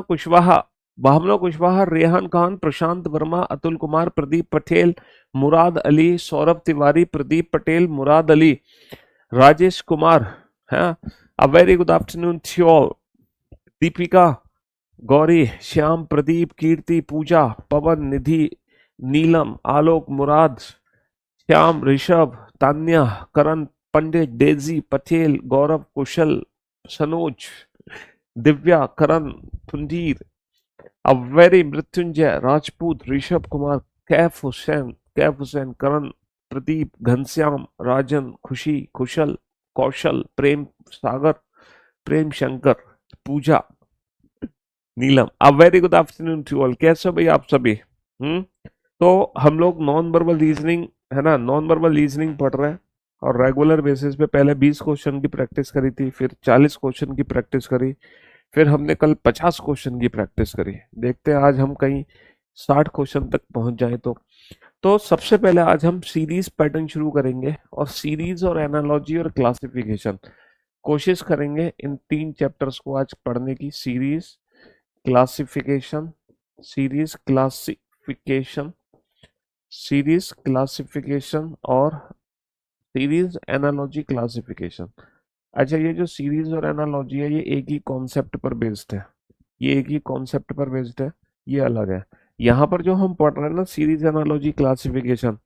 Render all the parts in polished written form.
कुशवाहा, भावना कुशवाहा, रेहान खान, प्रशांत वर्मा, अतुल कुमार, प्रदीप पटेल, मुराद अली, सौरभ तिवारी, प्रदीप पटेल, मुराद अली, राजेश कुमार, है। A very good afternoon to all. Deepika, Gauri, Shyam, Pradeep, Kirti, Pooja, Pavan, Nidhi, Neelam, Alok, Murad, Shyam, Rishabh, Tanya, Karan, Pandit, Daisy, Patel, Gaurav, Kushal, Sanoj, Divya, Karan, Phundir, Avery, Mrityunjay, Rajput, Rishabh Kumar, Kaif Hussain, Karan, Pradeep, Ghanshyam, Rajan, Khushi, Kushal, Kaushal, Prem Sagar, Prem Shankar, Pooja, Neelam. A very good afternoon to all. कैसे हो भाई आप सभी? तो हम लोग नॉन वर्बल रीजनिंग, है ना, नॉन वर्बल रीजनिंग पढ़ रहे हैं और रेगुलर बेसिस पे पहले 20 क्वेश्चन की प्रैक्टिस करी थी, फिर 40 क्वेश्चन की प्रैक्टिस करी, फिर हमने कल 50 क्वेश्चन की प्रैक्टिस करी। देखते हैं आज हम कहीं 60 क्वेश्चन तक पहुंच जाए तो सबसे पहले आज हम सीरीज पैटर्न शुरू करेंगे और सीरीज और एनालॉजी और क्लासिफिकेशन कोशिश करेंगे इन 3 चैप्टर्स को आज पढ़ने की। Series classification, series classification, series classification और सीरीज एनालॉजी क्लासिफिकेशन। अच्छा, ये जो सीरीज और एनालॉजी है ये एक ही कॉन्सेप्ट पर बेस्ड है, ये एक ही कॉन्सेप्ट पर बेस्ड है, ये अलग है। यहाँ पर जो हम पढ़ रहे हैं ना सीरीज एनालॉजी क्लासिफिकेशन,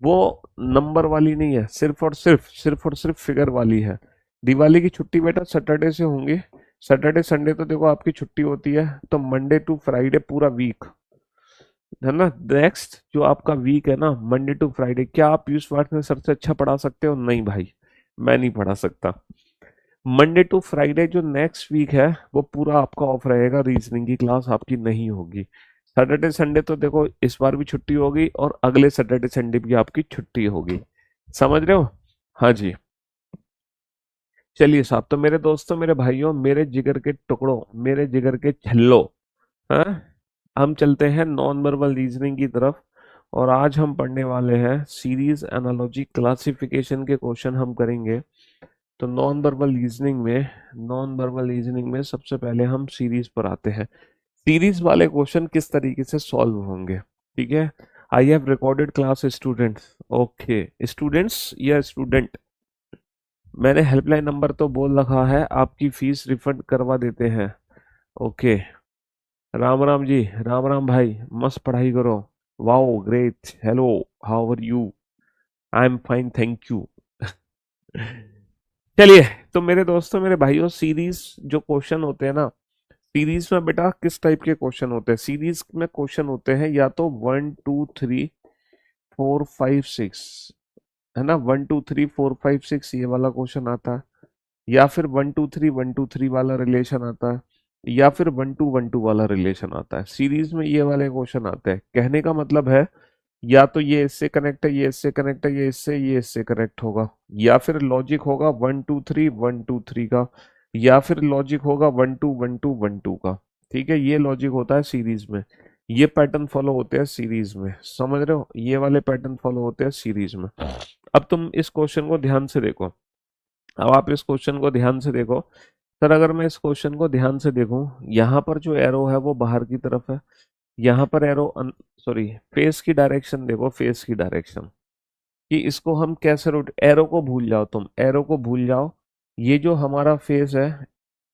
वो नंबर वाली नहीं है, सिर्फ और सिर्फ फिगर वाली है। दिवाली की छुट्टी बेटा सैटरडे से होंगी, सैटरडे संडे तो देखो आपकी छुट्टी होती है, तो मंडे टू फ्राइडे पूरा वीक, है ना। नेक्स्ट जो आपका वीक है ना, मंडे टू फ्राइडे, क्या आप पीयूष वाठ में सबसे अच्छा पढ़ा सकते हो? नहीं भाई, मैं नहीं पढ़ा सकता। मंडे टू फ्राइडे जो नेक्स्ट वीक है वो पूरा आपका ऑफ रहेगा, रीजनिंग की क्लास आपकी नहीं होगी। सैटरडे संडे तो देखो इस बार भी छुट्टी होगी और अगले सैटरडे संडे भी आपकी छुट्टी होगी, समझ रहे हो? हाँ जी। चलिए साहब, तो मेरे दोस्तों, मेरे भाइयों, मेरे जिगर के टुकड़ों, मेरे जिगर के छल्लो, हाँ, हम चलते हैं नॉन वर्बल रीजनिंग की तरफ और आज हम पढ़ने वाले हैं सीरीज एनालॉजी क्लासिफिकेशन के क्वेश्चन हम करेंगे। तो नॉन वर्बल रीजनिंग में सबसे पहले हम सीरीज पर आते हैं। सीरीज वाले क्वेश्चन किस तरीके से सॉल्व होंगे, ठीक है। I have recorded class students, okay students या स्टूडेंट, मैंने हेल्पलाइन नंबर तो बोल रखा है, आपकी फीस रिफंड करवा देते हैं। ओके, राम राम जी, राम राम भाई, मस्त पढ़ाई करो। Wow great, hello, how are you? I am fine, thank you. चलिए, तो मेरे दोस्तों, मेरे भाइयों, सीरीज जो क्वेश्चन होते हैं ना, सीरीज में बेटा किस टाइप के क्वेश्चन होते हैं? सीरीज में क्वेश्चन होते हैं या तो 1 2 3 4 5 6, है ना, 1 2 3 4 5 6 ये वाला क्वेश्चन आता है, या फिर 1 2 3 1 2 3 वाला रिलेशन आता है, या फिर 1 2 1 2 वाला रिलेशन आता है। सीरीज में ये वाले क्वेश्चन आते हैं। कहने का मतलब है या तो ये इससे कनेक्ट है, ये इससे कनेक्ट है, ये इससे कनेक्ट होगा, या फिर लॉजिक होगा 1 2 3 1 2 3 का, या फिर लॉजिक होगा 1 2 1 2 1 2 का। ठीक है, ये लॉजिक होता है सीरीज में, ये पैटर्न फॉलो होते हैं सीरीज में, समझ रहे हो? ये वाले पैटर्न फॉलो होते हैं सीरीज में। अब तुम इस क्वेश्चन को ध्यान से देखो, अब आप इस क्वेश्चन को ध्यान से देखो। सर अगर मैं इस क्वेश्चन को ध्यान से देखूं, यहाँ पर जो एरो है वो बाहर की तरफ है, यहाँ पर एरो, सॉरी, फेस की डायरेक्शन देखो, फेस की डायरेक्शन, कि इसको हम कैसे रोट, एरो को भूल जाओ, तुम एरो को भूल जाओ। ये जो हमारा फेस है,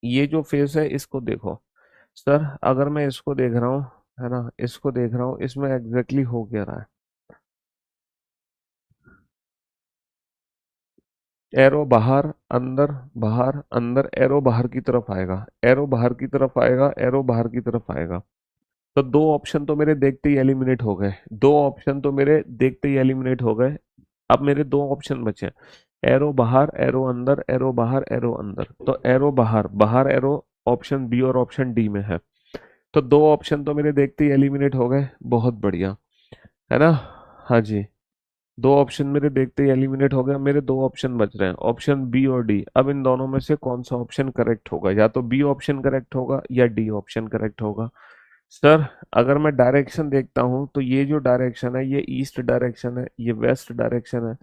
ये जो फेस है इसको देखो। सर अगर मैं इसको देख रहा हूँ, है ना, इसको देख रहा हूँ, इसमें एग्जैक्टली हो क्या रहा है? एरो बाहर अंदर, बाहर अंदर, एरो बाहर की तरफ आएगा, एरो बाहर की तरफ आएगा, एरो बाहर की तरफ आएगा। तो दो ऑप्शन तो मेरे देखते ही एलिमिनेट हो गए, दो ऑप्शन तो मेरे देखते ही एलिमिनेट हो गए। अब मेरे दो ऑप्शन बचे, एरो बाहर, एरो अंदर, एरो बाहर, एरो अंदर। तो एरो बाहर, बाहर एरो ऑप्शन बी और ऑप्शन डी में है, तो दो ऑप्शन तो मेरे देखते ही एलिमिनेट हो गए, बहुत बढ़िया, है ना। हाँ जी, दो ऑप्शन मेरे देखते ही एलिमिनेट हो गया, मेरे दो ऑप्शन बच रहे हैं, ऑप्शन बी और डी। अब इन दोनों में से कौन सा ऑप्शन करेक्ट होगा? या तो बी ऑप्शन करेक्ट होगा या डी ऑप्शन करेक्ट होगा। सर अगर मैं डायरेक्शन देखता हूं तो ये जो डायरेक्शन है ये ईस्ट डायरेक्शन है, ये वेस्ट डायरेक्शन है,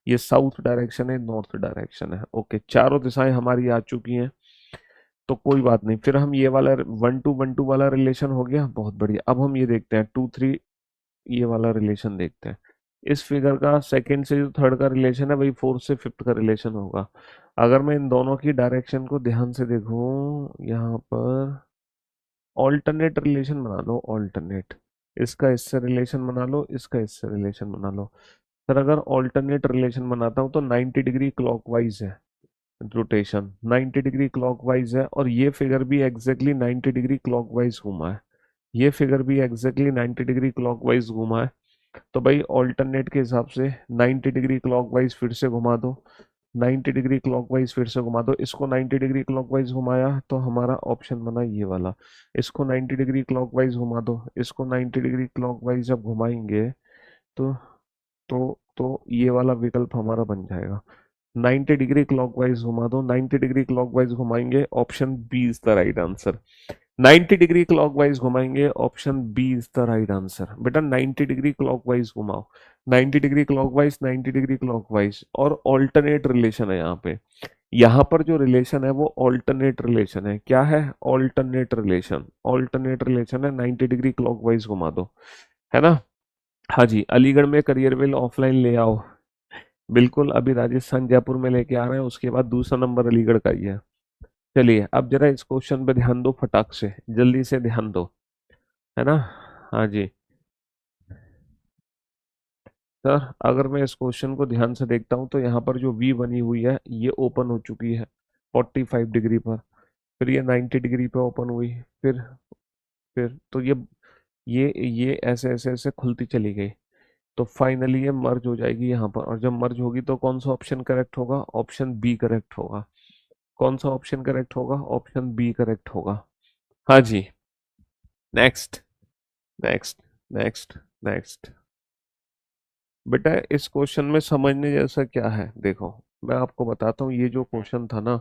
ये साउथ डायरेक्शन है, नॉर्थ डायरेक्शन है। ओके, चारों दिशाएं हमारी आ चुकी हैं। तो कोई बात नहीं, फिर हम ये वाला 1 to 1 2 वाला रिलेशन हो गया, बहुत बढ़िया। अब हम ये देखते हैं 2 3, ये वाला रिलेशन देखते हैं। इस फिगर का सेकंड से जो थर्ड का रिलेशन है वही फोर्थ से फिफ्थ का रिलेशन होगा। अगर मैं इन दोनों की डायरेक्शन को ध्यान से देखूं, यहाँ पर ऑल्टरनेट रिलेशन बना लो, ऑल्टरनेट, इसका इससे रिलेशन बना लो, इसका इससे रिलेशन बना लो। सर अगर ऑल्टरनेट रिलेशन बनाता हूँ तो 90 डिग्री क्लॉकवाइज है रोटेशन, 90 डिग्री क्लॉकवाइज है, और ये फिगर भी एग्जैक्टली 90 डिग्री क्लॉकवाइज घूमा है, ये फिगर भी एग्जैक्टली 90 डिग्री क्लॉकवाइज घूमा है। तो भाई ऑल्टरनेट के हिसाब से 90 डिग्री क्लॉकवाइज फिर से घुमा दो, 90 डिग्री क्लॉकवाइज फिर से घुमा दो, इसको 90 डिग्री क्लॉकवाइज घुमाया तो हमारा ऑप्शन बना ये वाला। इसको 90 डिग्री क्लॉकवाइज घुमा दो, इसको 90 डिग्री क्लॉकवाइज जब घुमाएंगे तो तो ये वाला विकल्प हमारा बन जाएगा। 90 डिग्री क्लॉकवाइज घुमा दो, 90 डिग्री क्लॉकवाइज घुमाएंगे, option B is the right answer. 90 degree clockwise घुमाएंगे, option B is the right answer. बेटा 90 डिग्री क्लॉकवाइज घुमाओ, 90 डिग्री क्लॉकवाइज, 90 डिग्री क्लॉकवाइज, और ऑल्टरनेट रिलेशन है यहाँ पे। यहाँ पर जो रिलेशन है वो ऑल्टरनेट रिलेशन है। क्या है? ऑल्टरनेट रिलेशन, ऑल्टरनेट रिलेशन है, 90 डिग्री क्लॉकवाइज घुमा दो, है ना। हाँ जी, अलीगढ़ में करियर वेल ऑफलाइन ले आओ, बिल्कुल अभी राजस्थान जयपुर में लेके आ रहे हैं, उसके बाद दूसरा नंबर अलीगढ़ का ही है। चलिए अब जरा इस क्वेश्चन पे ध्यान दो, फटाक से जल्दी से ध्यान दो, है ना। हाँ जी सर, अगर मैं इस क्वेश्चन को ध्यान से देखता हूँ तो यहाँ पर जो वी बनी हुई है ये ओपन हो चुकी है 45 डिग्री पर, फिर ये 90 डिग्री पे ओपन हुई, फिर तो ये ऐसे ऐसे ऐसे खुलती चली गई, तो फाइनली ये मर्ज हो जाएगी यहाँ पर। और जब मर्ज होगी तो कौन सा ऑप्शन करेक्ट होगा? ऑप्शन बी करेक्ट होगा। कौन सा ऑप्शन करेक्ट होगा? ऑप्शन बी करेक्ट होगा। हाँ जी, नेक्स्ट, नेक्स्ट, नेक्स्ट, नेक्स्ट। बेटा इस क्वेश्चन में समझने जैसा क्या है, देखो मैं आपको बताता हूँ। ये जो क्वेश्चन था ना,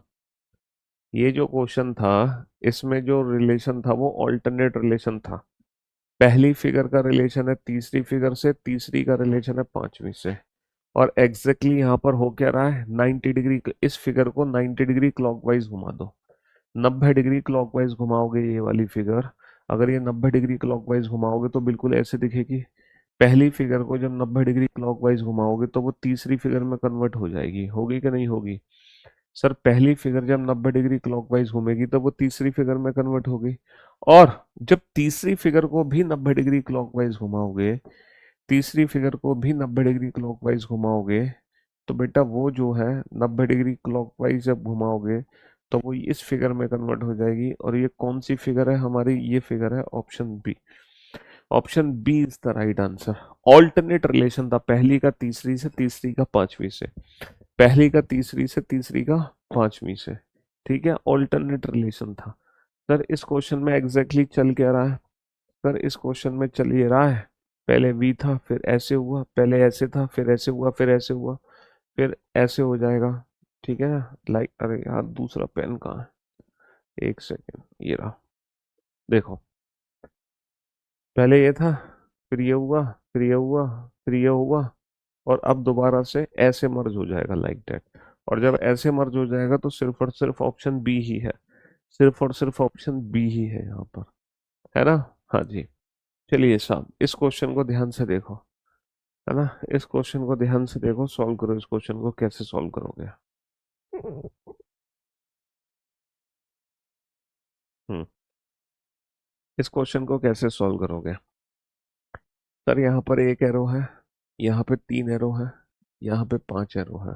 ये जो क्वेश्चन था, इसमें जो रिलेशन था वो ऑल्टरनेट रिलेशन था। पहली फिगर का रिलेशन है तीसरी फिगर से, तीसरी का रिलेशन है पांचवी से, और एग्जैक्टली यहाँ पर हो क्या रहा है? 90 डिग्री, इस फिगर को 90 डिग्री क्लॉकवाइज घुमा दो, 90 डिग्री क्लॉकवाइज घुमाओगे ये वाली फिगर, अगर ये 90 डिग्री क्लॉकवाइज घुमाओगे तो बिल्कुल ऐसे दिखेगी। पहली फिगर को जब 90 डिग्री क्लॉकवाइज घुमाओगे तो वो तीसरी फिगर में कन्वर्ट हो जाएगी, होगी कि नहीं होगी? सर पहली फिगर जब 90 डिग्री क्लॉकवाइज घूमेगी तो वो तीसरी फिगर में कन्वर्ट होगी, और जब तीसरी फिगर को भी 90 डिग्री क्लॉकवाइज घुमाओगे, तीसरी फिगर को भी 90 डिग्री क्लॉकवाइज घुमाओगे, तो बेटा वो जो है 90 डिग्री क्लॉकवाइज जब घुमाओगे तो वो इस फिगर में कन्वर्ट हो जाएगी। और ये कौन सी फिगर है हमारी? ये फिगर है option B. Option B is the right answer. Alternate relation था पहली का तीसरी से, तीसरी का पांचवी से, पहली का तीसरी से, तीसरी का पांचवी से, ठीक है, ऑल्टरनेट रिलेशन था। सर इस क्वेश्चन में एग्जैक्टली चल क्या रहा है? सर इस क्वेश्चन में चल ये रहा है, पहले वी था, फिर ऐसे हुआ, पहले ऐसे था, फिर ऐसे हुआ, फिर ऐसे हुआ, फिर ऐसे हो जाएगा, ठीक है ना। लाइक अरे यार दूसरा पेन कहाँ है, एक सेकेंड, ये रहा, देखो पहले ये था, फिर ये हुआ, फिर ये हुआ, फिर ये हुआ, और अब दोबारा से ऐसे मर्ज हो जाएगा लाइक दैट। और जब ऐसे मर्ज हो जाएगा तो सिर्फ और सिर्फ ऑप्शन बी ही है, सिर्फ और सिर्फ ऑप्शन बी ही है यहाँ पर, है ना। हाँ जी, चलिए साहब इस क्वेश्चन को ध्यान से देखो, है ना, इस क्वेश्चन को ध्यान से देखो, सॉल्व करो इस क्वेश्चन को, कैसे सॉल्व करोगे? हम्म, इस क्वेश्चन को कैसे सॉल्व करोगे? सर यहाँ पर एक एरो है, यहाँ पे 3 एरो है, यहाँ पे 5 एरो है,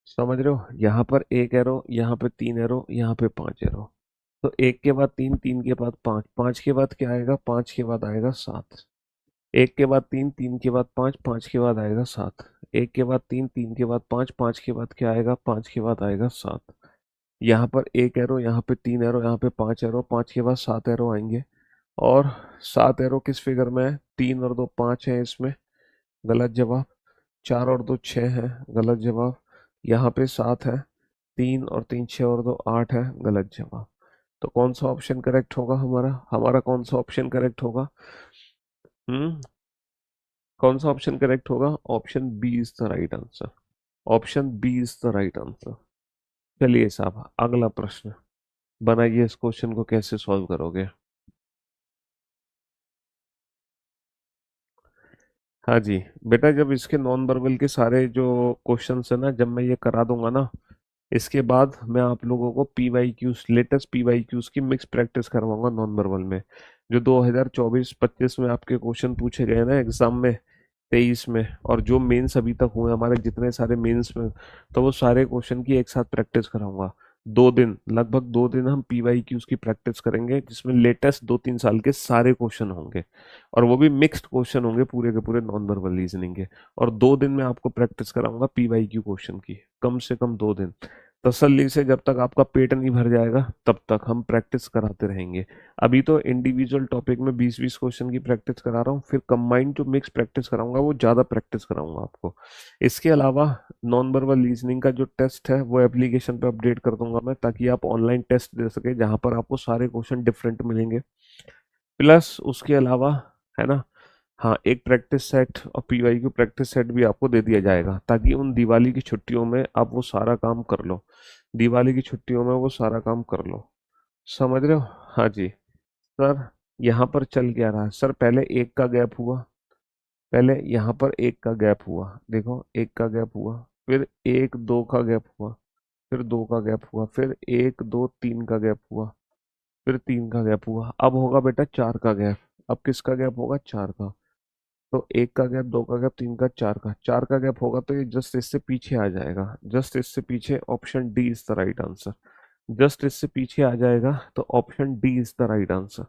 समझ रहे हो? यहाँ पर एक एरो, यहाँ पे 3 एरो, यहाँ पे 5 एरो, तो एक के बाद तीन, तीन के बाद पाँच, पाँच के बाद क्या आएगा? पाँच के बाद आएगा सात। एक के बाद तीन, तीन के बाद पाँच, पाँच के बाद आएगा सात। एक के बाद तीन, तीन के बाद पाँच, पाँच के बाद क्या आएगा? पाँच के बाद आएगा सात। यहाँ पर एक एरो, यहाँ पे 3 एरो, यहाँ पे 5 एरो, पाँच के बाद 7 एरो आएंगे। और 7 एरो किस फिगर में है? 3 और 2 5 है इसमें, गलत जवाब। 4 और 2 6 है, गलत जवाब। यहाँ पे 7 है, 3 और 3 6 और 2 8 है, गलत जवाब। तो कौन सा ऑप्शन करेक्ट होगा हमारा? हमारा कौन सा ऑप्शन करेक्ट होगा? हम्म, कौन सा ऑप्शन करेक्ट होगा? Option B is the right answer. Option B is the right answer. चलिए साहब अगला प्रश्न, बनाइए इस क्वेश्चन को, कैसे सॉल्व करोगे। हाँ जी। बेटा जब इसके नॉन वर्बल के सारे जो क्वेश्चंस है ना, जब मैं ये करा दूंगा ना, इसके बाद मैं आप लोगों को पीवाईक्यूज, लेटेस्ट पीवाईक्यूज की मिक्स प्रैक्टिस करवाऊंगा नॉन वर्बल में। जो 2024-25 में आपके क्वेश्चन पूछे गए ना एग्जाम में, 23 में, और जो मेंस अभी तक हुए हमारे जितने सारे मेंस में, तो वो सारे क्वेश्चन की एक साथ प्रैक्टिस कराऊंगा। 2 दिन, लगभग 2 दिन हम पीवाईक्यूज की प्रैक्टिस करेंगे, जिसमें लेटेस्ट 2-3 साल के सारे क्वेश्चन होंगे, और वो भी मिक्स्ड क्वेश्चन होंगे पूरे के पूरे नॉन वर्बल रीजनिंग के। और 2 दिन में आपको प्रैक्टिस कराऊंगा पीवाईक्यू क्वेश्चन की, कम से कम 2 दिन तसल्ली से। जब तक आपका पेट नहीं भर जाएगा तब तक हम प्रैक्टिस कराते रहेंगे। अभी तो इंडिविजुअल टॉपिक में 20-20 क्वेश्चन की प्रैक्टिस करा रहा हूँ, फिर कंबाइंड जो मिक्स प्रैक्टिस कराऊंगा वो ज़्यादा प्रैक्टिस कराऊंगा आपको। इसके अलावा नॉन वर्बल रीजनिंग का जो टेस्ट है वो एप्लीकेशन पे अपडेट कर दूंगा मैं, ताकि आप ऑनलाइन टेस्ट दे सके, जहाँ पर आपको सारे क्वेश्चन डिफरेंट मिलेंगे। प्लस उसके अलावा, है ना, हाँ, एक प्रैक्टिस सेट और पीवाईक्यू प्रैक्टिस सेट भी आपको दे दिया जाएगा, ताकि उन दिवाली की छुट्टियों में आप वो सारा काम कर लो। दिवाली की छुट्टियों में वो सारा काम कर लो। समझ रहे हो। हाँ जी। सर यहाँ पर चल क्या रहा है सर, पहले एक का गैप हुआ, पहले यहाँ पर एक का गैप हुआ, देखो एक का गैप हुआ, फिर एक दो का गैप हुआ, फिर दो का गैप हुआ, फिर एक दो तीन का गैप हुआ, फिर तीन का गैप हुआ, अब होगा बेटा चार का गैप। अब किसका गैप होगा, चार का। तो एक का गैप, दो का गैप, तीन का, चार का, चार का गैप होगा तो ये जस्ट इससे पीछे आ जाएगा, जस्ट इससे पीछे। Option D is the right answer. Just इससे पीछे आ जाएगा तो option D is the right answer.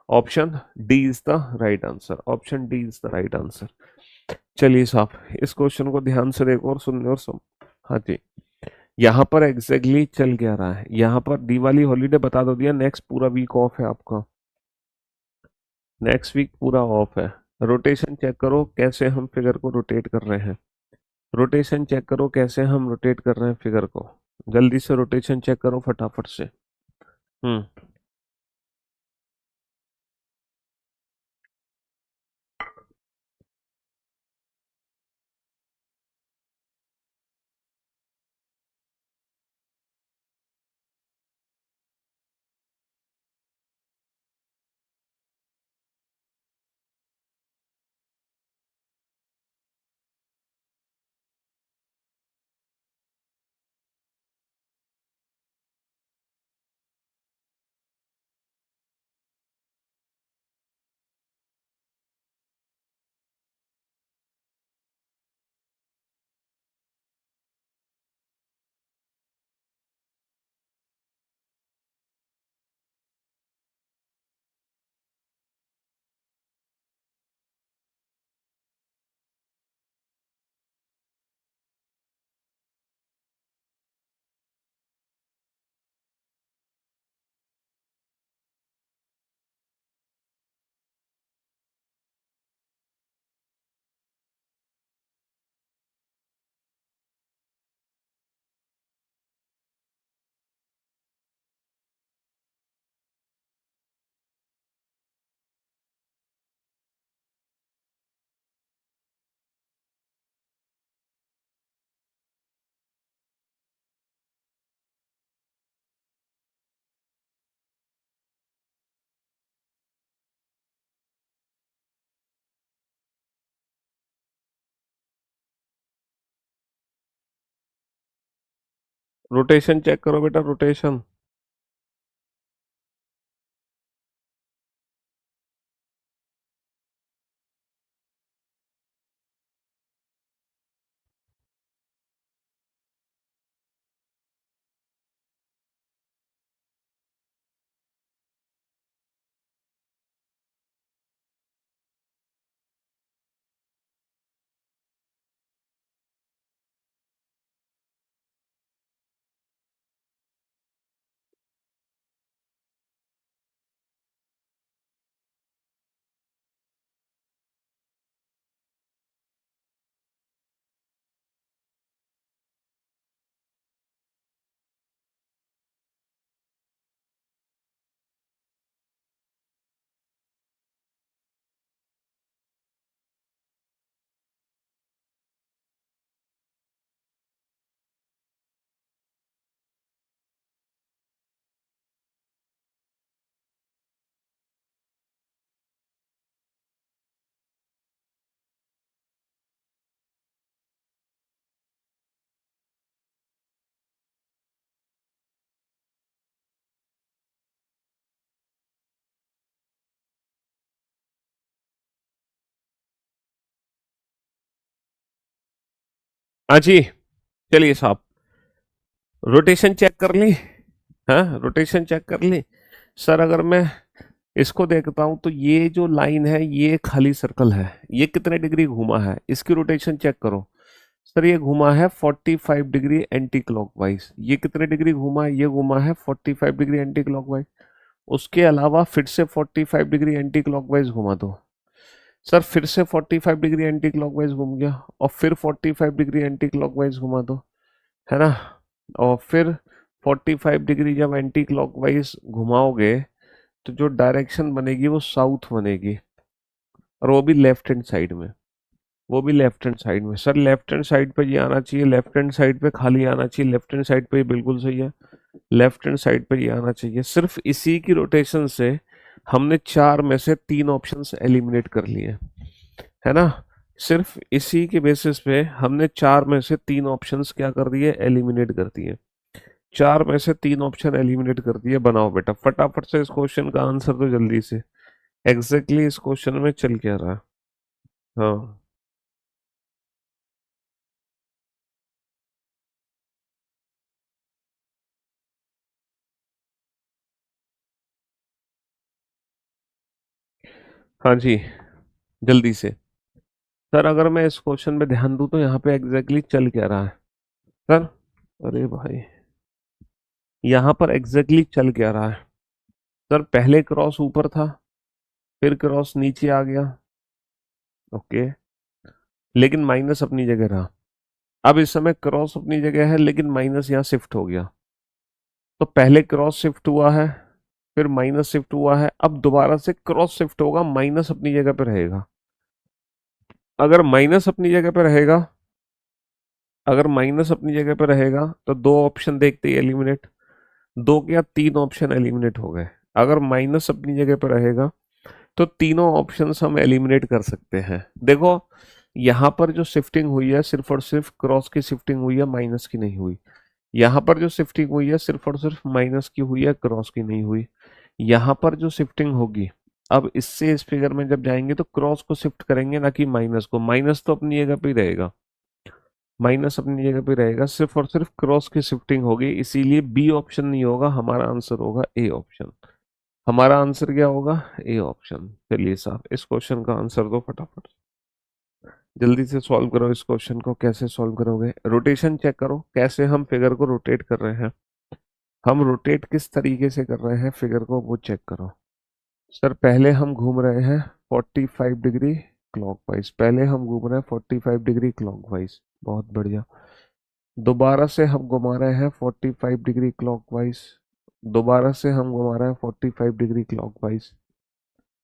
Option D is the right answer. Option D is the right answer. चलिए साहब, इस क्वेश्चन को ध्यान से देखो और सुनने और सुन। हाँ जी। यहाँ पर एग्जैक्टली चल क्या रहा है, यहाँ पर दिवाली हॉलीडे बता दो दिया, नेक्स्ट पूरा वीक ऑफ है आपका। नेक्स्ट वीक पूरा ऑफ है। रोटेशन चेक करो कैसे हम फिगर को रोटेट कर रहे हैं। रोटेशन चेक करो कैसे हम रोटेट कर रहे हैं फिगर को। जल्दी से रोटेशन चेक करो फटाफट से। हम्म। रोटेशन चेक करो बेटा, रोटेशन। हाँ जी, चलिए साहब, रोटेशन चेक कर ली। हाँ, रोटेशन चेक कर ली। सर अगर मैं इसको देखता हूं तो ये जो लाइन है ये खाली सर्कल है, ये कितने डिग्री घूमा है, इसकी रोटेशन चेक करो। सर ये घूमा है 45 डिग्री एंटी क्लॉकवाइज। ये कितने डिग्री घूमा है, ये घूमा है 45 डिग्री एंटी क्लॉकवाइज। उसके अलावा फिर से 45 डिग्री एंटी क्लॉकवाइज घुमा दो। सर फिर से 45 डिग्री एंटी क्लॉकवाइज घूम गया, और फिर 45 डिग्री एंटी क्लॉकवाइज घुमा दो, है ना। और फिर 45 डिग्री जब एंटी क्लॉकवाइज घुमाओगे तो जो डायरेक्शन बनेगी वो साउथ बनेगी, और वो भी लेफ्ट हैंड साइड में। वो भी लेफ्ट हैंड साइड में। सर लेफ्ट हैंड साइड पे ये आना चाहिए, लेफ्ट हैंड साइड पे खाली आना चाहिए, लेफ्ट हैंड साइड पे ये बिल्कुल सही है। लेफ्ट हैंड साइड पे ये आना चाहिए। सिर्फ इसी की रोटेशन से हमने चार में से तीन ऑप्शंस एलिमिनेट कर लिए, है ना। सिर्फ इसी के बेसिस पे हमने चार में से तीन ऑप्शंस क्या कर दिए, एलिमिनेट कर दिए। चार में से तीन ऑप्शन एलिमिनेट कर दिए। बनाओ बेटा फटाफट से इस क्वेश्चन का आंसर, तो जल्दी से। एग्जैक्टली इस क्वेश्चन में चल क्या रहा है। हाँ हाँ जी, जल्दी से। सर अगर मैं इस क्वेश्चन में ध्यान दूं तो यहाँ पे एग्जैक्टली चल क्या रहा है। सर अरे भाई, यहाँ पर एग्जैक्टली चल क्या रहा है। सर पहले क्रॉस ऊपर था, फिर क्रॉस नीचे आ गया, ओके, लेकिन माइनस अपनी जगह रहा। अब इस समय क्रॉस अपनी जगह है लेकिन माइनस यहाँ शिफ्ट हो गया। तो पहले क्रॉस शिफ्ट हुआ है, फिर माइनस शिफ्ट हुआ है, अब दोबारा से क्रॉस शिफ्ट होगा, माइनस अपनी जगह पे रहेगा। अगर माइनस अपनी जगह पे रहेगा, अगर माइनस अपनी जगह पे रहेगा तो दो ऑप्शन देखते ही एलिमिनेट, दो क्या तीन ऑप्शन एलिमिनेट हो गए। अगर माइनस अपनी जगह पे रहेगा तो तीनों ऑप्शंस हम एलिमिनेट कर सकते हैं। देखो यहाँ पर जो शिफ्टिंग हुई है सिर्फ और सिर्फ क्रॉस की शिफ्टिंग हुई है, माइनस की नहीं हुई। यहाँ पर जो शिफ्टिंग हुई है सिर्फ और सिर्फ माइनस की हुई है, क्रॉस की नहीं हुई। यहाँ पर जो शिफ्टिंग होगी, अब इससे इस फिगर में जब जाएंगे तो क्रॉस को शिफ्ट करेंगे ना कि माइनस को। माइनस तो अपनी जगह पे ही रहेगा, माइनस अपनी जगह पे रहेगा, सिर्फ और सिर्फ क्रॉस की शिफ्टिंग होगी। इसीलिए बी ऑप्शन नहीं होगा, हमारा आंसर होगा ए ऑप्शन। हमारा आंसर क्या होगा, ए ऑप्शन। चलिए साहब इस क्वेश्चन का आंसर दो फटाफट, जल्दी से सॉल्व करो इस क्वेश्चन को। कैसे सॉल्व करोगे, रोटेशन चेक करो, कैसे हम फिगर को रोटेट कर रहे हैं, हम रोटेट किस तरीके से कर रहे हैं फिगर को, वो चेक करो। सर पहले हम घूम रहे हैं 45 डिग्री क्लॉकवाइज, पहले हम घूम रहे हैं 45 डिग्री क्लॉकवाइज, बहुत बढ़िया। दोबारा से हम घुमा रहे हैं 45 डिग्री क्लॉकवाइज, दोबारा से हम घुमा रहे हैं 45 डिग्री क्लॉकवाइज,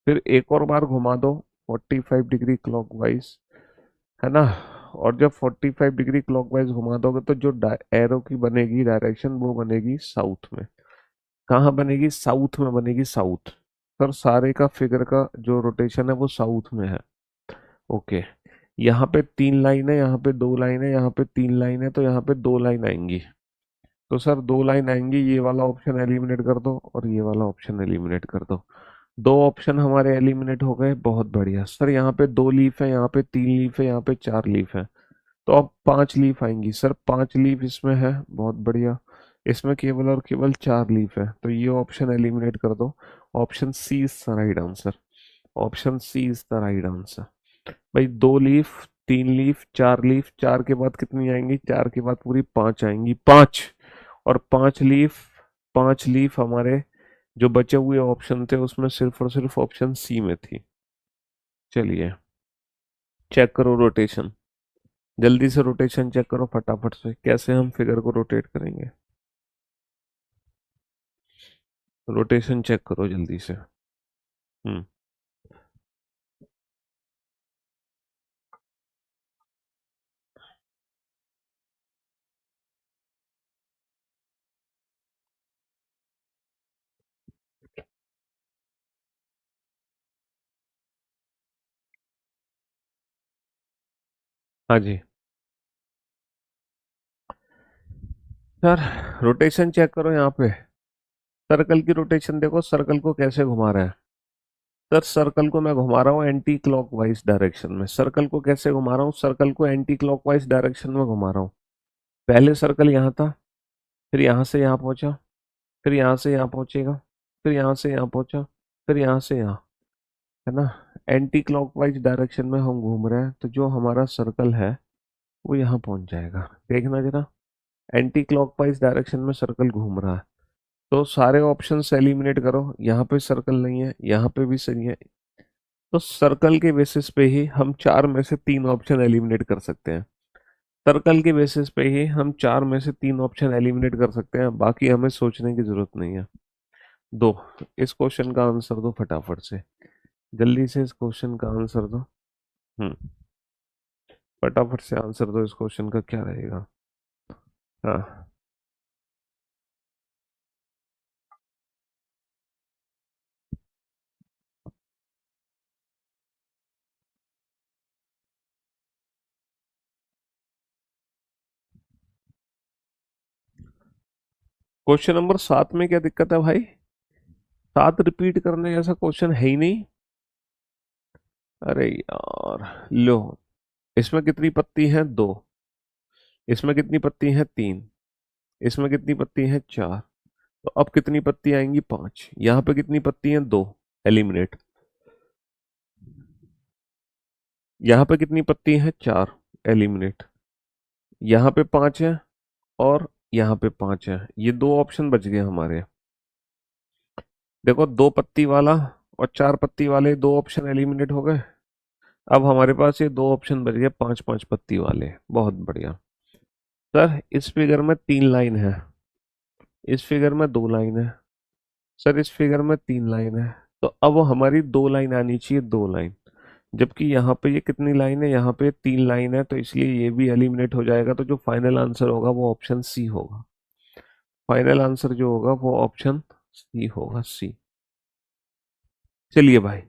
फिर एक और बार घुमा दो 45 डिग्री क्लॉकवाइज, है ना। और जब 45 डिग्री क्लॉकवाइज घुमा दोगे तो जो एरो की बनेगी डायरेक्शन वो बनेगी साउथ में। कहाँ बनेगी, साउथ में बनेगी, साउथ। सर सारे का फिगर का जो रोटेशन है वो साउथ में है, ओके। यहाँ पे तीन लाइन है, यहाँ पे दो लाइन है, यहाँ पे तीन लाइन है, तो यहाँ पे दो लाइन आएंगी। तो सर दो लाइन आएंगी, ये वाला ऑप्शन एलिमिनेट कर दो और ये वाला ऑप्शन एलिमिनेट कर दो। दो ऑप्शन हमारे एलिमिनेट हो गए, बहुत बढ़िया। सर यहाँ पे दो लीफ है, यहाँ पे तीन लीफ है, यहाँ पे चार लीफ है, तो अब पांच लीफ आएंगी। सर पांच लीफ इसमें है, बहुत बढ़िया। इसमें केवल और केवल चार लीफ है, तो ये ऑप्शन एलिमिनेट कर दो। Option C is the right answer, option C is the right answer. भाई दो लीफ, तीन लीफ, चार लीफ, चार के बाद कितनी आएंगी, चार के बाद पूरी पांच आएंगी, पांच। और पांच लीफ, पांच लीफ हमारे जो बचे हुए ऑप्शन थे उसमें सिर्फ और सिर्फ ऑप्शन सी में थी। चलिए चेक करो रोटेशन, जल्दी से रोटेशन चेक करो फटाफट से, कैसे हम फिगर को रोटेट करेंगे। रोटेशन चेक करो जल्दी से। हम्म। हाँ जी। सर रोटेशन चेक करो यहाँ पे, सर्कल की रोटेशन देखो, सर्कल को कैसे घुमा रहा है। सर सर्कल को मैं घुमा रहा हूँ एंटी क्लॉकवाइज डायरेक्शन में। सर्कल को कैसे घुमा रहा हूँ? सर्कल को एंटी क्लॉकवाइज डायरेक्शन में घुमा रहा हूँ। पहले सर्कल यहाँ था, फिर यहाँ से यहाँ पहुंचा, फिर यहाँ से यहाँ पहुंचेगा, फिर यहाँ से यहाँ पहुंचा, फिर यहाँ से यहाँ, है ना। एंटी क्लॉकवाइज डायरेक्शन में हम घूम रहे हैं, तो जो हमारा सर्कल है वो यहाँ पहुंच जाएगा। देखना जरा, एंटी क्लॉकवाइज डायरेक्शन में सर्कल घूम रहा है, तो सारे ऑप्शन से एलिमिनेट करो। यहाँ पे सर्कल नहीं है, यहाँ पे भी सही है, तो सर्कल के बेसिस पे ही हम चार में से तीन ऑप्शन एलिमिनेट कर सकते हैं। सर्कल के बेसिस पे ही हम चार में से तीन ऑप्शन एलिमिनेट कर सकते हैं, बाकी हमें सोचने की जरूरत नहीं है। दो, इस क्वेश्चन का आंसर दो फटाफट से, जल्दी से इस क्वेश्चन का आंसर दो। फटाफट से आंसर दो, इस क्वेश्चन का क्या रहेगा? हाँ, क्वेश्चन नंबर 7 में क्या दिक्कत है भाई? 7 रिपीट करने जैसा क्वेश्चन है ही नहीं। अरे यार, लो, इसमें कितनी पत्ती है? दो। इसमें कितनी पत्ती है? तीन। इसमें कितनी पत्ती है? चार। तो अब कितनी पत्ती आएंगी? पांच। यहाँ पे कितनी पत्ती हैं? दो, एलिमिनेट। यहाँ पे कितनी पत्ती है? चार, एलिमिनेट। यहाँ पे पांच है और यहाँ पे पांच है, ये दो ऑप्शन बच गए हमारे। देखो, दो पत्ती वाला और चार पत्ती वाले दो ऑप्शन एलिमिनेट हो गए। अब हमारे पास ये दो ऑप्शन बच गए पांच पांच पत्ती वाले। बहुत बढ़िया। सर इस फिगर में तीन लाइन है, इस फिगर में दो लाइन है, सर इस फिगर में तीन लाइन है, तो अब हमारी दो लाइन आनी चाहिए, दो लाइन। जबकि यहाँ पे ये कितनी लाइन है? यहाँ पे तीन लाइन है, तो इसलिए ये भी एलिमिनेट हो जाएगा। तो जो फाइनल आंसर होगा वो ऑप्शन सी होगा। फाइनल आंसर जो होगा वो ऑप्शन सी होगा, सी। चलिए भाई,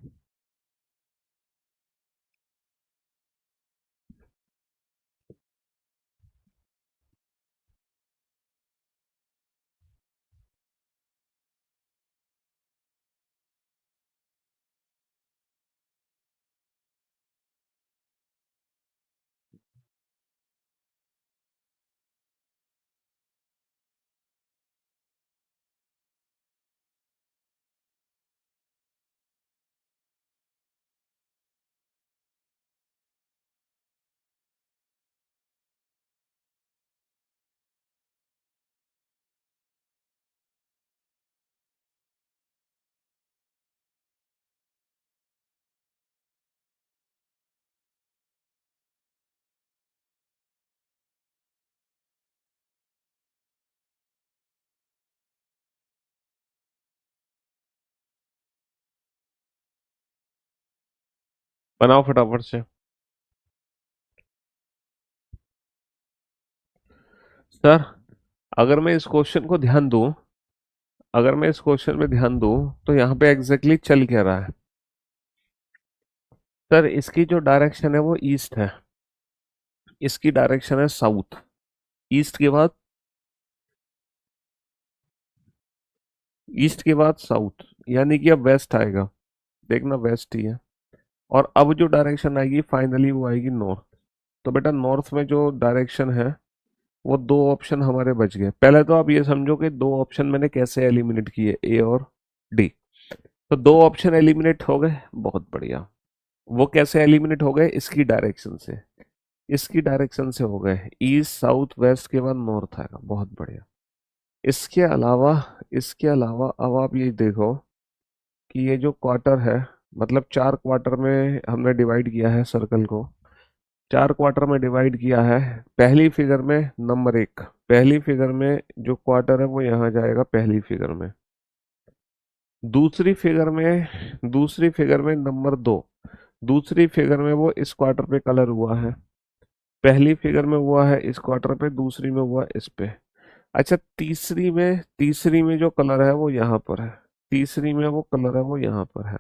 बनाओ फटाफट से। सर अगर मैं इस क्वेश्चन को ध्यान दूं, अगर मैं इस क्वेश्चन में ध्यान दूं, तो यहाँ पे एग्जैक्टली चल क्या रहा है? सर इसकी जो डायरेक्शन है वो ईस्ट है, इसकी डायरेक्शन है साउथ। ईस्ट के बाद, ईस्ट के बाद साउथ, यानी कि अब वेस्ट आएगा। देखना, वेस्ट ही है। और अब जो डायरेक्शन आएगी फाइनली वो आएगी नॉर्थ। तो बेटा नॉर्थ में जो डायरेक्शन है वो दो ऑप्शन हमारे बच गए। पहले तो आप ये समझो कि दो ऑप्शन मैंने कैसे एलिमिनेट किए, ए और डी। तो दो ऑप्शन एलिमिनेट हो गए, बहुत बढ़िया। वो कैसे एलिमिनेट हो गए? इसकी डायरेक्शन से, इसकी डायरेक्शन से हो गए। ईस्ट साउथ वेस्ट के बाद नॉर्थ आएगा, बहुत बढ़िया। इसके अलावा, इसके अलावा अब आप ये देखो कि ये जो क्वार्टर है, मतलब चार क्वार्टर में हमने डिवाइड किया है सर्कल को। चार क्वार्टर में डिवाइड किया है। पहली फिगर में नंबर एक, पहली फिगर में जो क्वार्टर है वो यहाँ जाएगा पहली फिगर में। दूसरी फिगर में, दूसरी फिगर में नंबर दो, दूसरी फिगर में वो इस क्वार्टर पे कलर हुआ है। पहली फिगर में हुआ है इस क्वार्टर पे, दूसरी में हुआ इस पे। अच्छा, तीसरी में, तीसरी में जो कलर है वो यहाँ पर है, तीसरी में वो कलर है वो यहाँ पर है।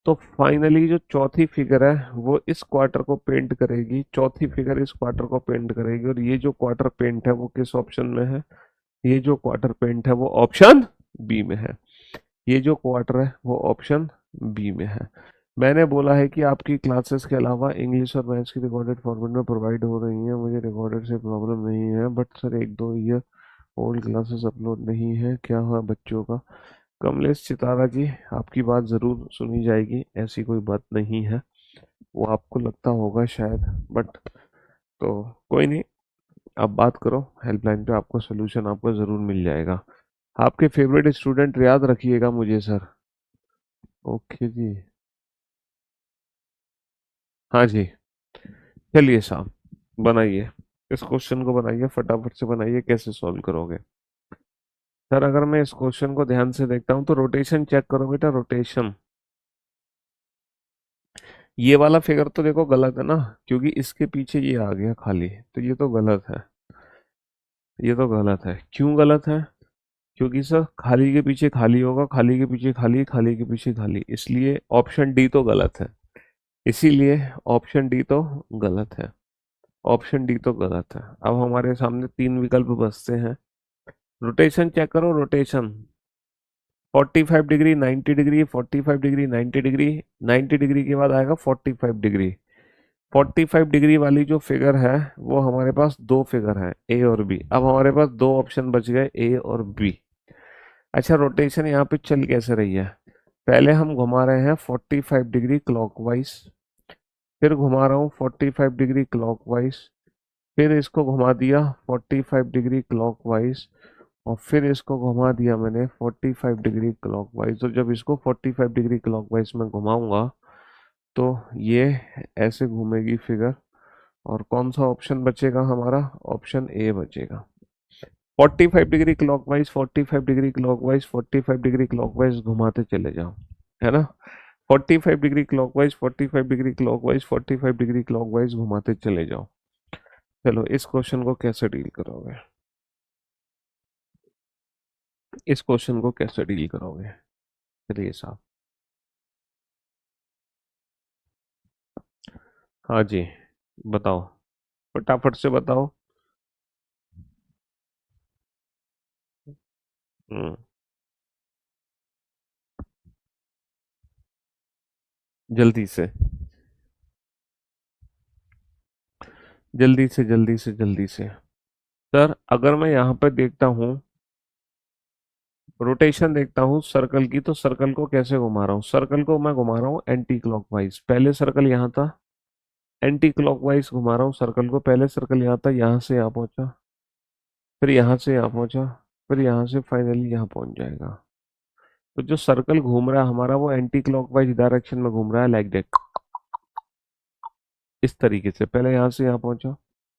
तो फाइनली जो चौथी फिगर है वो इस क्वार्टर को पेंट करेगी, चौथी फिगर इस क्वार्टर को पेंट करेगी। और ये जो क्वार्टर पेंट है वो किस ऑप्शन में है? ये जो क्वार्टर पेंट है वो ऑप्शन बी में है। ये जो क्वार्टर है वो ऑप्शन बी में है। मैंने बोला है कि आपकी क्लासेस के अलावा इंग्लिश और मैथ्स की रिकॉर्डेड फॉर्मेट में प्रोवाइड हो रही हैं, मुझे रिकॉर्डेड से प्रॉब्लम नहीं है, बट सर एक दो ईयर ओल्ड क्लासेस अपलोड नहीं है, क्या हुआ बच्चों का? कमलेश चितारा जी, आपकी बात ज़रूर सुनी जाएगी, ऐसी कोई बात नहीं है। वो आपको लगता होगा शायद, बट तो कोई नहीं, आप बात करो हेल्पलाइन पे, आपको सोल्यूशन आपको ज़रूर मिल जाएगा। आपके फेवरेट स्टूडेंट याद रखिएगा मुझे सर। ओके जी। हाँ जी। चलिए साहब, बनाइए, इस क्वेश्चन को बनाइए, फटाफट से बनाइए, कैसे सॉल्व करोगे? सर अगर मैं इस क्वेश्चन को ध्यान से देखता हूँ तो रोटेशन चेक करो बेटा, रोटेशन। ये वाला फिगर तो देखो गलत है ना, क्योंकि इसके पीछे ये आ गया खाली, तो ये तो गलत है। ये तो गलत है, क्यों गलत है? क्योंकि सर खाली के पीछे खाली होगा, खाली के पीछे खाली, खाली के पीछे खाली, इसलिए ऑप्शन डी तो गलत है। इसीलिए ऑप्शन डी तो गलत है। ऑप्शन डी तो गलत है। अब हमारे सामने तीन विकल्प बचते हैं। रोटेशन चेक करो, rotation. 45 degree, 90 degree, 45 degree, 90 degree. 90 degree के बाद आएगा 45 डिग्री। 45 डिग्री वाली जो फिगर है वो हमारे पास दो फिगर है, ए और बी। अब हमारे पास दो ऑप्शन बच गए, ए और बी। अच्छा, रोटेशन यहाँ पे चल कैसे रही है? पहले हम घुमा रहे हैं 45 डिग्री क्लॉकवाइज, फिर घुमा रहा हूँ 45 डिग्री क्लॉकवाइज, फिर इसको घुमा दिया 45 डिग्री क्लॉकवाइज, और फिर इसको घुमा दिया मैंने 45 डिग्री क्लॉकवाइज। तो जब इसको 45 डिग्री क्लॉकवाइज में घुमाऊंगा तो ये ऐसे घूमेगी फिगर, और कौन सा ऑप्शन बचेगा हमारा? ऑप्शन ए बचेगा। 45 degree clockwise, 45 degree clockwise, 45 degree clockwise घुमाते चले जाओ, है ना? 45 degree clockwise, 45 degree clockwise, 45 degree clockwise घुमाते चले जाओ। चलो, इस क्वेश्चन को कैसे डील करोगे? इस क्वेश्चन को कैसे डील करोगे? चलिए साहब। हाँ जी, बताओ, फटाफट से बताओ। हम्म, जल्दी से, जल्दी से, जल्दी से, जल्दी से। सर अगर मैं यहाँ पे देखता हूँ, रोटेशन देखता हूँ सर्कल की, तो सर्कल को कैसे घुमा रहा हूँ? सर्कल को मैं घुमा रहा हूँ एंटी क्लॉकवाइज। पहले सर्कल यहाँ था, एंटी क्लॉकवाइज घुमा रहा हूँ सर्कल को। पहले सर्कल यहाँ था, यहाँ से यहाँ पहुंचा, फिर यहाँ से यहाँ पहुंचा, फिर यहाँ से फाइनली यहाँ पहुंच जाएगा। तो जो सर्कल घूम रहा है हमारा, वो एंटी क्लॉकवाइज डायरेक्शन में घूम रहा है, लाइक दैट, इस तरीके से। पहले यहाँ से यहाँ पहुंचा,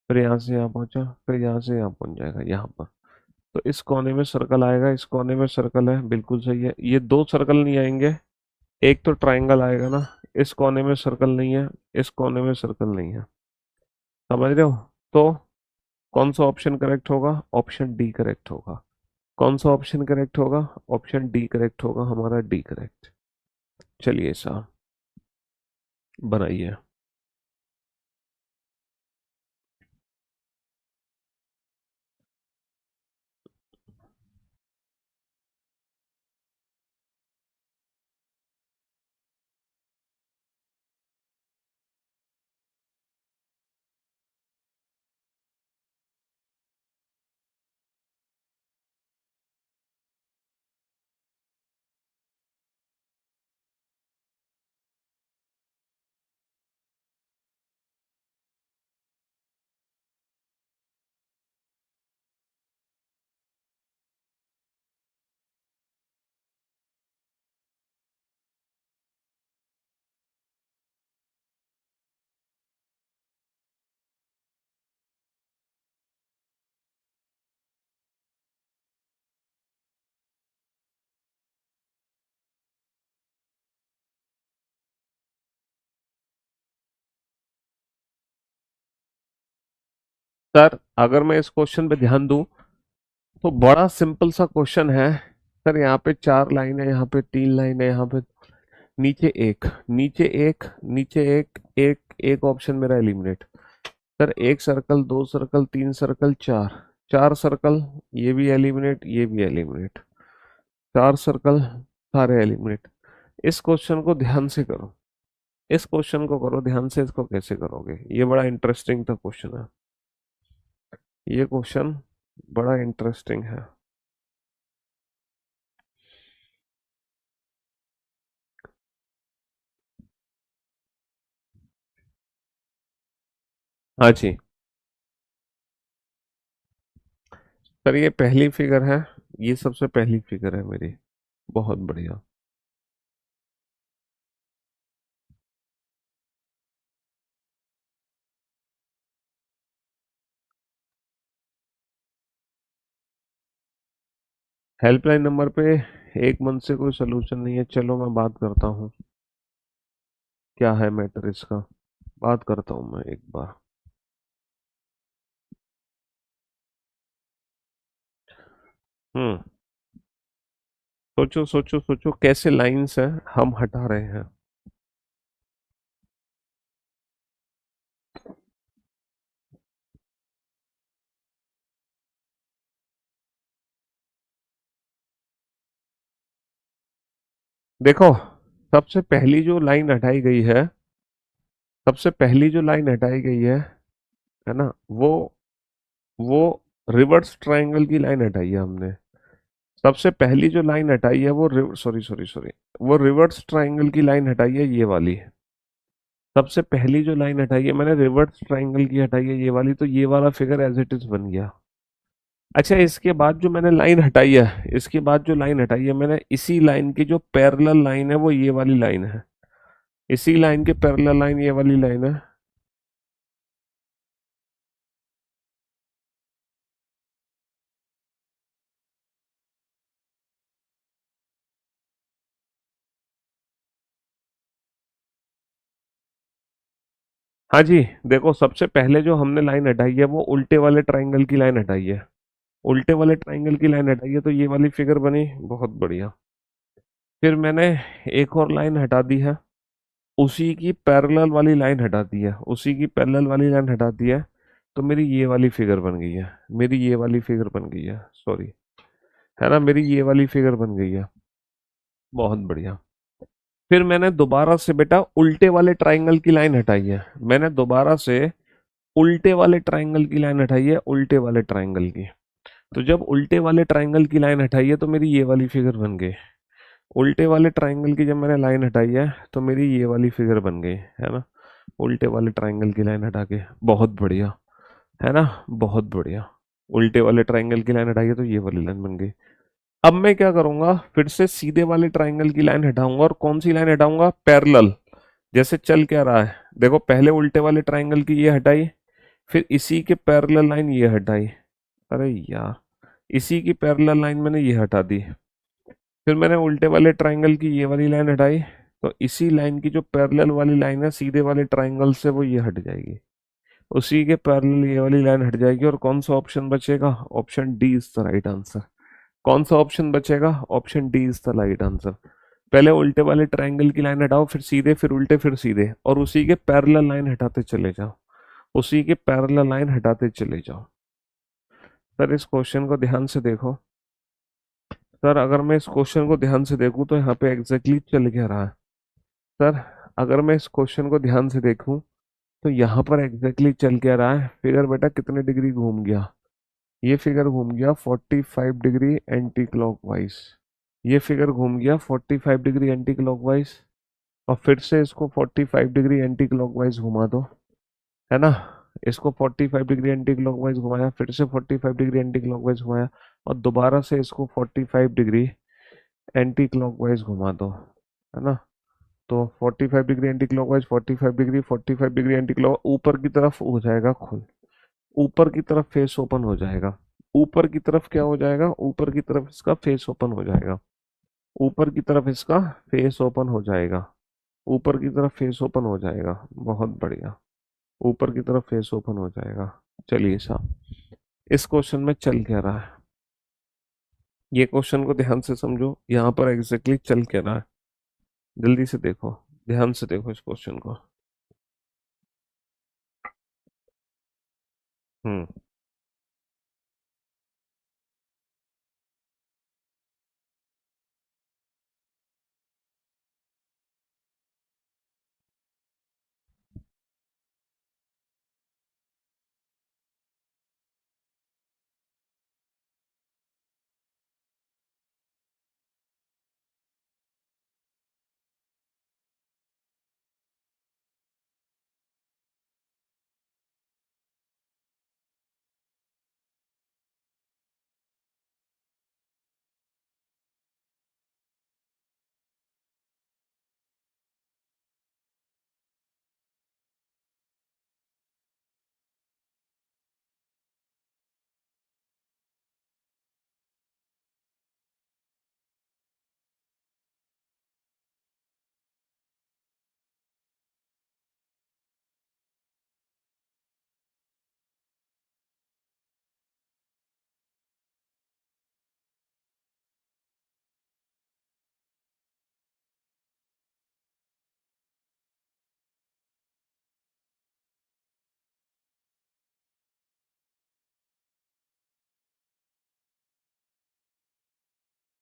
फिर यहाँ से यहाँ पहुंचा, फिर यहाँ से यहाँ पहुंच जाएगा यहाँ पर। तो इस कोने में सर्कल आएगा, इस कोने में सर्कल है, बिल्कुल सही है। ये दो सर्कल नहीं आएंगे, एक तो ट्राइंगल आएगा ना। इस कोने में सर्कल नहीं है, इस कोने में सर्कल नहीं है, समझ रहे हो? तो कौन सा ऑप्शन करेक्ट होगा? ऑप्शन डी करेक्ट होगा। कौन सा ऑप्शन करेक्ट होगा? ऑप्शन डी करेक्ट होगा, हमारा डी करेक्ट। चलिए साहब, बनाइए। सर अगर मैं इस क्वेश्चन पे ध्यान दूं तो बड़ा सिंपल सा क्वेश्चन है। सर यहाँ पे चार लाइन है, यहाँ पे तीन लाइन है, यहाँ पे नीचे एक, नीचे एक, नीचे एक, एक, एक ऑप्शन मेरा एलिमिनेट। सर एक सर्कल, दो सर्कल, तीन सर्कल, चार, चार सर्कल, ये भी एलिमिनेट, ये भी एलिमिनेट, चार सर्कल, सारे एलिमिनेट। इस क्वेश्चन को ध्यान से करो, इस क्वेश्चन को करो ध्यान से। इसको कैसे करोगे, ये बड़ा इंटरेस्टिंग था क्वेश्चन है, ये क्वेश्चन बड़ा इंटरेस्टिंग है। हाँ जी सर, ये पहली फिगर है, ये सबसे पहली फिगर है मेरी। बहुत बढ़िया। हेल्पलाइन नंबर पे एक मन से कोई सोल्यूशन नहीं है। चलो मैं बात करता हूँ, क्या है मैटर इसका, बात करता हूँ मैं एक बार। हम्म। सोचो सोचो सोचो, कैसे लाइंस हैं हम हटा रहे हैं। देखो, सबसे पहली जो लाइन हटाई गई है, सबसे पहली जो लाइन हटाई गई है ना, वो रिवर्स ट्रायंगल की लाइन हटाई है हमने। सबसे पहली जो लाइन हटाई है वो सॉरी सॉरी सॉरी, वो रिवर्स ट्रायंगल की लाइन हटाई है, ये वाली। सबसे पहली जो लाइन हटाई है मैंने रिवर्स ट्रायंगल की हटाई है, ये वाली। तो ये वाला फिगर एज इट इज बन गया। अच्छा, इसके बाद जो मैंने लाइन हटाई है, इसके बाद जो लाइन हटाई है मैंने, इसी लाइन की जो पैरेलल लाइन है वो ये वाली लाइन है। इसी लाइन के पैरेलल लाइन ये वाली लाइन है। हाँ जी, देखो सबसे पहले जो हमने लाइन हटाई है वो उल्टे वाले ट्रायंगल की लाइन हटाई है। उल्टे वाले ट्रायंगल की लाइन हटाई है तो ये वाली फिगर बनी। बहुत बढ़िया। फिर मैंने एक और लाइन हटा दी है, उसी की पैरेलल वाली लाइन हटा दी है, उसी की पैरेलल वाली लाइन हटा दी है। तो मेरी ये वाली फिगर बन गई है, मेरी ये वाली फिगर बन गई है, सॉरी, है ना, मेरी ये वाली फिगर बन गई है। बहुत बढ़िया। फिर मैंने दोबारा से बेटा उल्टे वाले ट्रायंगल की लाइन हटाई है। मैंने दोबारा से उल्टे वाले ट्रायंगल की लाइन हटाई है, उल्टे वाले ट्रायंगल की। तो जब उल्टे वाले ट्रायंगल की लाइन हटाई है तो मेरी ये वाली फिगर बन गई। उल्टे वाले ट्रायंगल की जब मैंने लाइन हटाई है तो मेरी ये वाली फिगर बन गई, है ना। उल्टे वाले ट्रायंगल की लाइन हटा के, बहुत बढ़िया, है ना, बहुत बढ़िया। उल्टे वाले ट्रायंगल की लाइन हटाई है तो ये वाली लाइन बन गई। अब मैं क्या करूंगा, फिर से सीधे वाले ट्रायंगल की लाइन हटाऊंगा। और कौन सी लाइन हटाऊंगा, पैरेलल। जैसे चल क्या रहा है, देखो पहले उल्टे वाले ट्रायंगल की ये हटाई, फिर इसी के पैरेलल लाइन ये हटाई। अरे यार, इसी की पैरेलल लाइन मैंने ये हटा दी। फिर मैंने उल्टे वाले ट्रायंगल की ये वाली लाइन हटाई, तो इसी लाइन की जो पैरेलल वाली लाइन है सीधे वाले ट्रायंगल से वो ये हट जाएगी। उसी के पैरेलल ये वाली लाइन हट जाएगी। और कौन सा ऑप्शन बचेगा, option D is the right answer. कौन सा ऑप्शन बचेगा, option D is the right answer. पहले उल्टे वाले ट्रायंगल की लाइन हटाओ, फिर सीधे, फिर उल्टे, फिर सीधे, और उसी के पैरेलल लाइन हटाते चले जाओ, उसी के पैरेलल लाइन हटाते चले जाओ। सर इस क्वेश्चन को ध्यान से देखो। सर अगर मैं इस क्वेश्चन को ध्यान से देखूं तो यहाँ पे एग्जैक्टली चल क्या रहा है। सर अगर मैं इस क्वेश्चन को ध्यान से देखूं तो यहाँ पर एग्जैक्टली चल क्या रहा है। फिगर बेटा कितने डिग्री घूम गया, ये फिगर घूम गया 45 डिग्री एंटी क्लॉकवाइज। ये फिगर घूम गया 45 डिग्री एंटी क्लॉकवाइज। और फिर से इसको 45 डिग्री एंटी क्लॉकवाइज घुमा दो, है ना। इसको 45 डिग्री एंटी क्लॉकवाइज घुमाया, फिर से 45 डिग्री एंटी क्लॉकवाइज घुमाया, और दोबारा से इसको 45 डिग्री एंटी क्लॉकवाइज घुमा दो, है ना। तो 45 degree anti clockwise, 45 degree, 45 degree anti clock, ऊपर की तरफ हो जाएगा खुल, ऊपर की तरफ फेस ओपन हो जाएगा। ऊपर की तरफ क्या हो जाएगा, ऊपर की तरफ इसका फेस ओपन हो जाएगा। ऊपर की तरफ इसका फेस ओपन हो जाएगा। ऊपर की तरफ फेस ओपन हो जाएगा। बहुत बढ़िया, ऊपर की तरफ फेस ओपन हो जाएगा। चलिए साहब, इस क्वेश्चन में चल क्या रहा है, ये क्वेश्चन को ध्यान से समझो, यहाँ पर एग्जैक्टली चल क्या रहा है। जल्दी से देखो, ध्यान से देखो इस क्वेश्चन को। हम्म।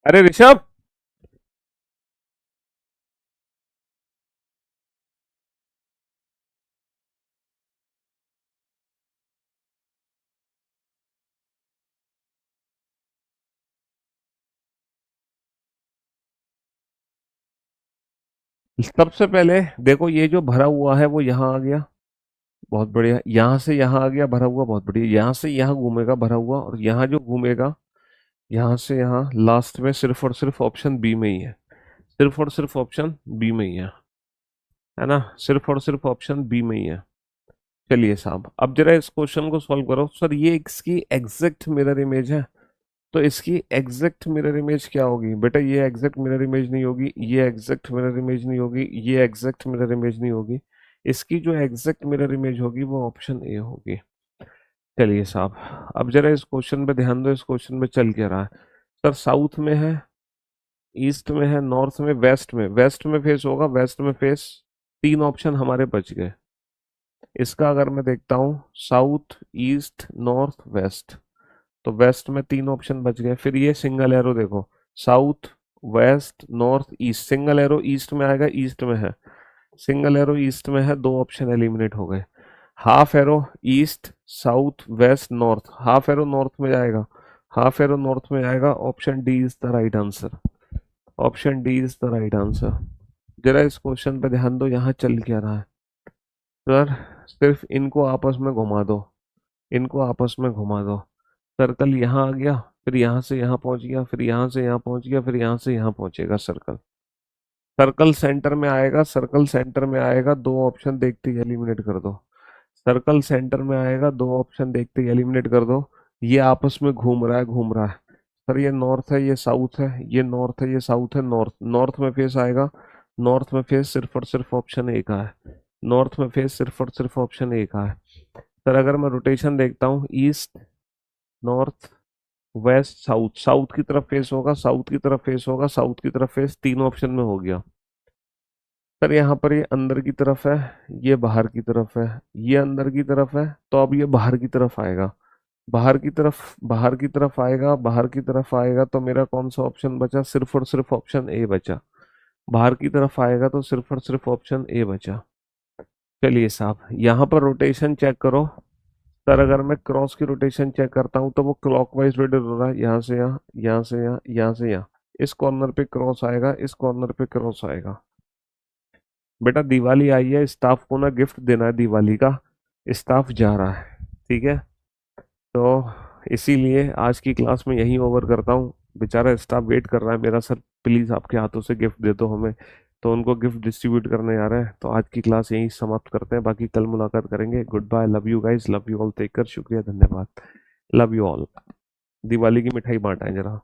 अरे ऋषभ, सबसे पहले देखो ये जो भरा हुआ है वो यहाँ आ गया, बहुत बढ़िया। यहाँ से यहाँ आ गया भरा हुआ, बहुत बढ़िया। यहाँ से यहाँ घूमेगा भरा हुआ, और यहाँ जो घूमेगा यहाँ से यहाँ लास्ट में सिर्फ और सिर्फ ऑप्शन बी में ही है, सिर्फ और सिर्फ ऑप्शन बी में ही है ना, सिर्फ और सिर्फ ऑप्शन बी में ही है। चलिए साहब, अब जरा इस क्वेश्चन को सॉल्व करो। सर ये इसकी एग्जैक्ट मिरर इमेज है, तो इसकी एग्जैक्ट मिरर इमेज क्या होगी बेटा? ये एग्जैक्ट मिरर इमेज नहीं होगी, ये एग्जैक्ट मिरर इमेज नहीं होगी, ये एग्जैक्ट मिरर इमेज नहीं होगी। इसकी जो एग्जैक्ट मिरर इमेज होगी वो ऑप्शन ए होगी। चलिए साहब, अब जरा इस क्वेश्चन पे ध्यान दो, इस क्वेश्चन में चल क्या रहा है। सर साउथ में है, ईस्ट में है, नॉर्थ में, वेस्ट में। वेस्ट में फेस होगा, वेस्ट में फेस। तीन ऑप्शन हमारे बच गए। इसका अगर मैं देखता हूँ, साउथ, ईस्ट, नॉर्थ, वेस्ट, तो वेस्ट में तीन ऑप्शन बच गए। फिर ये सिंगल एरो देखो, south, west, north, east. Single arrow east में आएगा, ईस्ट में है। सिंगल एरो ईस्ट में है, दो ऑप्शन एलिमिनेट हो गए। Half arrow east, south, west, north. Half arrow north में जाएगा, हाफ एरो नॉर्थ में जाएगा। Option D is the right answer, option D is the right answer. जरा इस क्वेश्चन पे ध्यान दो, यहाँ चल क्या रहा है। सर सिर्फ इनको आपस में घुमा दो, इनको आपस में घुमा दो। सर्कल यहाँ आ गया, फिर यहाँ से यहाँ पहुंच गया, फिर यहाँ से यहाँ पहुंच गया, फिर यहाँ से यहाँ पहुंचेगा सर्कल। सर्कल सेंटर में आएगा, सर्कल सेंटर में आएगा, दो ऑप्शन देखते ही एलिमिनेट कर दो। सर्कल सेंटर में आएगा, दो ऑप्शन देखते ही एलिमिनेट कर दो। ये आपस में घूम रहा है, घूम रहा है। सर ये नॉर्थ है, ये साउथ है, ये नॉर्थ है, ये साउथ है। नॉर्थ, नॉर्थ में फेस आएगा, नॉर्थ में फेस सिर्फ और सिर्फ ऑप्शन ए का है। नॉर्थ में फेस सिर्फ और सिर्फ ऑप्शन ए का है। सर अगर मैं रोटेशन देखता हूँ, east, north, west, south. South की तरफ फेस होगा, साउथ की तरफ फेस होगा, साउथ की तरफ फेस, तीन ऑप्शन में हो गया। सर यहाँ पर ये अंदर की तरफ है, ये बाहर की तरफ है, ये अंदर की तरफ है, तो अब ये बाहर की तरफ आएगा। बाहर की तरफ, बाहर की तरफ आएगा, बाहर की तरफ आएगा, तो मेरा कौन सा ऑप्शन बचा? सिर्फ और सिर्फ ऑप्शन ए बचा। बाहर की तरफ आएगा तो सिर्फ और सिर्फ ऑप्शन ए बचा। चलिए साहब, यहाँ पर रोटेशन चेक करो। सर अगर मैं क्रॉस की रोटेशन चेक करता हूँ तो वो क्लॉकवाइज रोटेट हो रहा है, यहाँ से यहाँ, यहाँ से यहाँ, यहाँ से यहाँ। इस कॉर्नर पे क्रॉस आएगा, इस कॉर्नर पे क्रॉस आएगा। बेटा दिवाली आई है, स्टाफ को ना गिफ्ट देना है दिवाली का, स्टाफ जा रहा है, ठीक है? तो इसीलिए आज की क्लास में यहीं ओवर करता हूँ। बेचारा स्टाफ वेट कर रहा है मेरा, सर प्लीज़ आपके हाथों से गिफ्ट दे दो हमें। तो उनको गिफ्ट डिस्ट्रीब्यूट करने आ रहे हैं। तो आज की क्लास यहीं समाप्त करते हैं, बाकी कल मुलाकात करेंगे। Goodbye, love you guys, love you all, take care, शुक्रिया, धन्यवाद, लव यू ऑल। दिवाली की मिठाई बांटा है जरा।